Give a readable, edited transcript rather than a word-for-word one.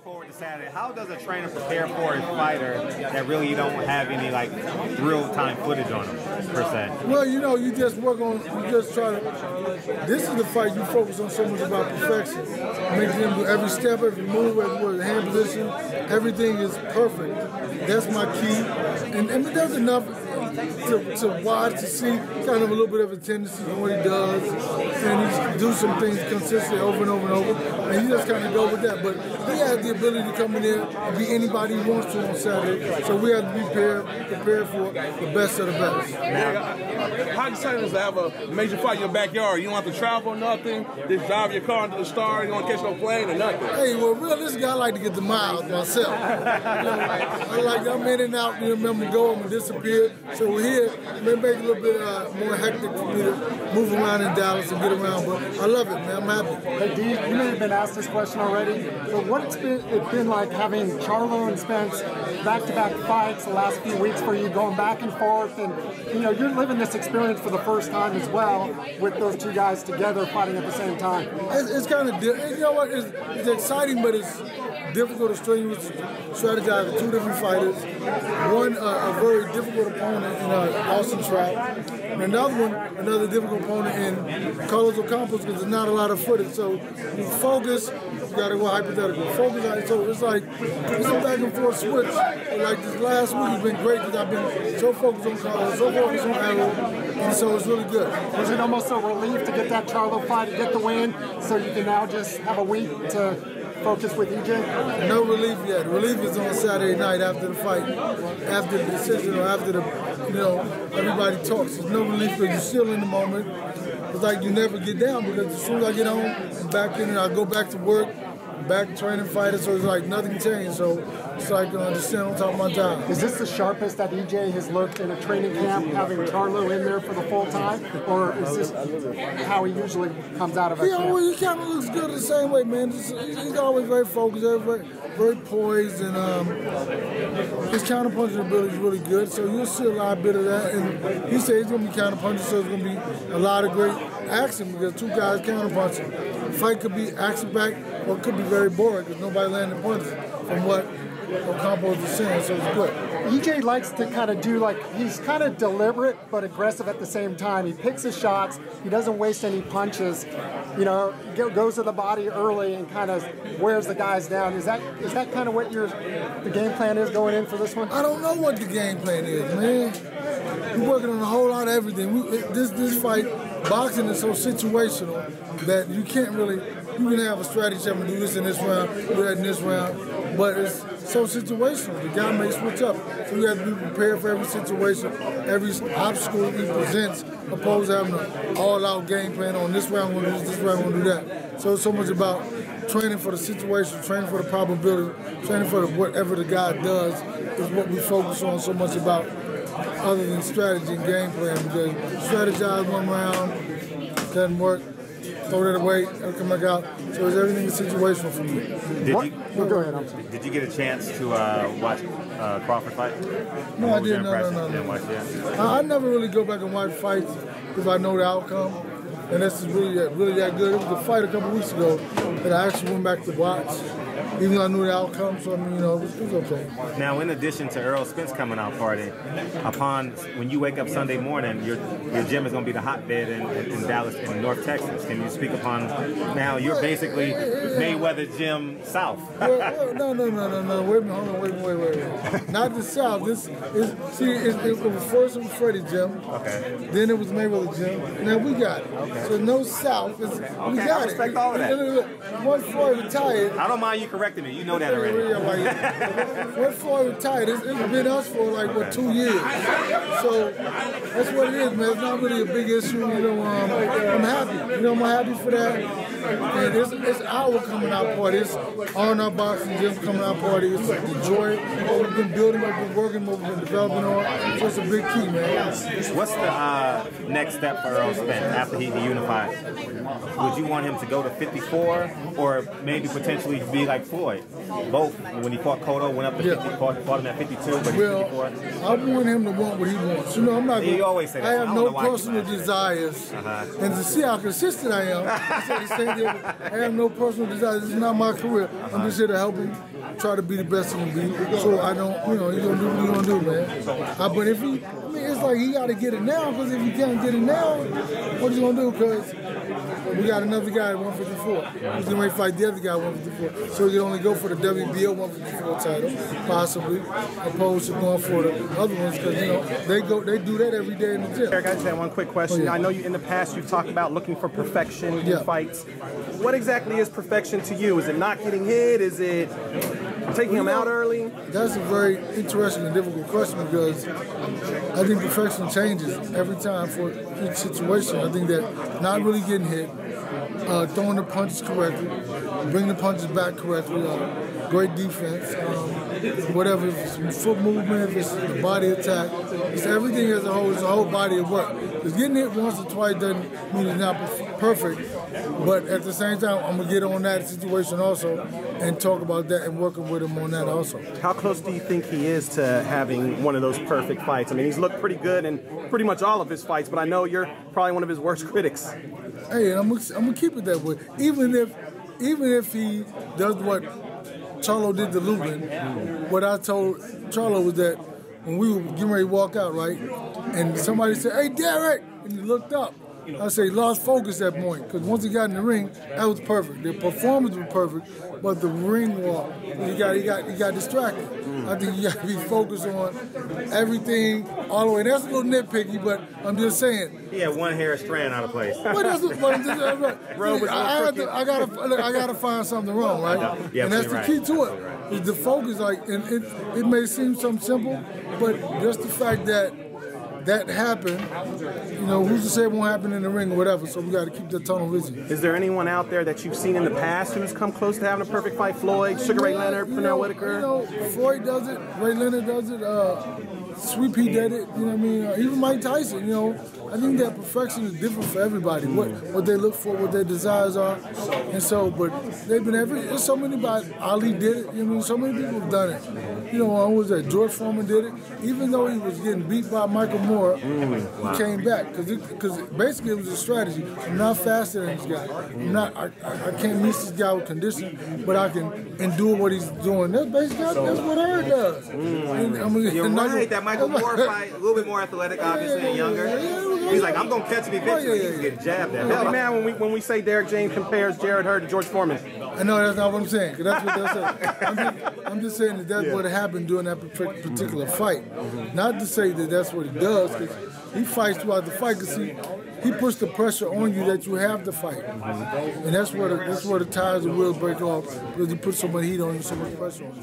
forward to Saturday. How does a trainer prepare for a fighter that really you don't have any like real-time footage on them, per se? Well, you know, you just work on, you just try to, this is the fight you focus on so much about perfection. Make them do every step, every move, every hand position, everything is perfect. That's my key. And there's enough to watch, to see kind of a little bit of a tendency in what he does. And he do some things consistently over and over and over. And you just kind of go with that. But he has the ability to come in there and be anybody he wants to on Saturday. So we have to be prepared for the best of the best. How exciting is to have a major fight in your backyard? You don't have to travel or nothing. Just drive your car into the Star. You don't catch no plane or nothing. Hey, well, realistically, I like to get the miles myself. I'm in and out. You remember, go and disappear. So we're here. It may make it a little bit more hectic for me to move around in Dallas and get around, but I love it, man. I'm happy. Hey, D, you may have been asked this question already, but what's it been like having Charlo and Spence back-to-back fights the last few weeks for you, going back and forth, and you know you're living this experience for the first time as well with those two guys together fighting at the same time. It's kind of different. You know what? It's exciting, but it's difficult to strategize with two different fighters. One a very difficult opponent in Austin Trout, and another difficult opponent in Carlos Ocampo, because there's not a lot of footage. So you focus, you got to go hypothetical. Focus on it. So it's like it's a back and forth switch. But like this last week has been great because I've been so focused on Carlos, so focused on Errol, and so it's really good. Was it almost a relief to get that Charlo fight, to get the win, so you can now just have a week to focus with EJ? No relief yet. Relief is on Saturday night after the fight, after the decision, or after the, everybody talks. There's no relief because you're still in the moment. It's like you never get down because as soon as I get home, I'm back in and I go back to work, back training fighters, so it's like nothing changed. So it's like just sitting on top of my job. Is this the sharpest that EJ has looked in a training camp, having Charlo in there for the full time? Or is this how he usually comes out of it? Yeah, well, he kind of looks good the same way, man. He's always very focused, very poised, and his counterpunching ability is really good. So you'll see a lot bit of that. And he said he's going to be counterpunching, so it's going to be a lot of great action because two guys counterpunching. The fight could be action-packed or it could be very boring because nobody landed punches from what Ocampo is saying, so it's good. EJ likes to kind of do he's kind of deliberate but aggressive at the same time. He picks his shots. He doesn't waste any punches. Goes to the body early and kind of wears the guys down. Is that kind of what the game plan is going in for this one? I don't know what the game plan is, man. We're working on a whole lot of everything. This fight, boxing is so situational that you can't really. You can have a strategy, I'm going to do this in this round, do that in this round, but it's so situational. The guy may switch up, so you have to be prepared for every situation, every obstacle he presents, opposed to having an all-out game plan on this round, I'm going to do this round, I'm going to do that. So it's so much about training for the situation, training for the probability, training for whatever the guy does is what we focus on so much about other than strategy and game plan, because strategize one round, doesn't work. Throw that away, it'll come back out. So it's everything is situational for me. Go ahead, I'm sorry. Did you get a chance to watch Crawford fight? No, I didn't. No. Didn't watch it? I never really go back and watch fights if I know the outcome. And this is really that good. It was a fight a couple weeks ago that I actually went back to watch. Even though I knew the outcome, so I mean, it was okay. Now, in addition to Errol Spence coming out partying, when you wake up Sunday morning, your gym is going to be the hotbed in Dallas, in North Texas. Can you speak upon now? You're basically Mayweather Gym South. No. Wait a minute, wait. Not the South. It was first it was Freddie's gym. Okay. Then it was Mayweather Gym. Now we got it. Okay. So no South. We got I respect all of that. Look. Once Floyd retired. I don't mind you correcting me. You know that already. Once Floyd retired, it's been us for 2 years. So that's what it is, man. It's not really a big issue. I'm happy. I'm happy for that. And it's our coming out party. It's our boxing gym coming out party. It's enjoy it. What we've been building, what we've been working, what we've been developing on. So it's a big key, man. What's the next step for Errol Spence after he unified? Would you want him to go to 54 or maybe potentially be like Floyd? Both, when he fought Cotto, went up to 50, fought him at 52, but he's 54. I want him to want what he wants. I'm not. You always say that. I have no personal desires, and to see how consistent I am, I have no personal desires. This is not my career. I'm just here to help him try to be the best he can be. So I don't, you know, he's gonna do what he's gonna do, man. But if he, I mean, it's like he got to get it now. Because if he can't get it now, what is he gonna do? Because we got another guy at 154. He's gonna fight the other guy at 154. So he can only go for the WBO 154 title, possibly, opposed to going for the other ones. Because you know they do that every day in the gym. Eric, I just had one quick question. Oh, yeah. I know you in the past you've talked about looking for perfection in Yeah. fights. What exactly is perfection to you? Is it not getting hit? Is it taking him out early? That's a very interesting and difficult question because I think perfection changes every time for each situation. I think that not really getting hit, throwing the punches correctly, bringing the punches back correctly, great defense, whatever, if it's foot movement, if it's the body attack, it's everything as a whole. It's a whole body of work. Because getting hit once or twice doesn't mean it's not perfect, but at the same time, I'm going to get on that situation also and talk about that and working with him on that also. How close do you think he is to having one of those perfect fights? I mean, he's looked pretty good in pretty much all of his fights, but I know you're probably one of his worst critics. Hey, I'm gonna keep it that way. Even if he does what Charlo did to Lubin, what I told Charlo was that when we were getting ready to walk out, right, and somebody said, "Hey, Derek," and he looked up. I say he lost focus at that point because once he got in the ring, that was perfect. The performance was perfect, but the ring walk, he got distracted. I think you got to be focused on everything all the way. That's a little nitpicky, but I'm just saying. He had one hair strand out of place. Well, that's what I'm just, right. I gotta find something wrong, right? Yeah, and that's the key to it. Is the focus, like, and it may seem something simple, but just the fact that happened, you know, who's to say it won't happen in the ring or whatever, so we got to keep that tunnel vision. Is there anyone out there that you've seen in the past who's come close to having a perfect fight? Floyd, Sugar Ray Leonard, Pernell Whitaker? You know, Floyd does it, Ray Leonard does it, Sweet Pea did it, you know what I mean? Even Mike Tyson, you know. I think that perfection is different for everybody, what they look for, what their desires are. And so, but they've been there's so many, Ali did it, you know, so many people have done it. You know, what was that? George Foreman did it. Even though he was getting beat by Michael Moore, he came back. Because basically it was a strategy. I'm not faster than this guy. I can't meet this guy with condition, but I can endure what he's doing. That's basically, that's what Herb does. You're right, that Michael Moore fight, a little bit more athletic, obviously, and younger. He's like, I'm going to catch him eventually. He's getting jabbed at. Hey, man, when we say Derek James compares Jarrett Hurd to George Foreman. I know that's not what I'm saying. That's what that's saying. I'm just saying that's what happened during that particular fight. Not to say that that's what he does, because he fights throughout the fight. Because he puts the pressure on you that you have to fight, and that's where the tires and wheels break off because he puts so much heat on you, so much pressure on you.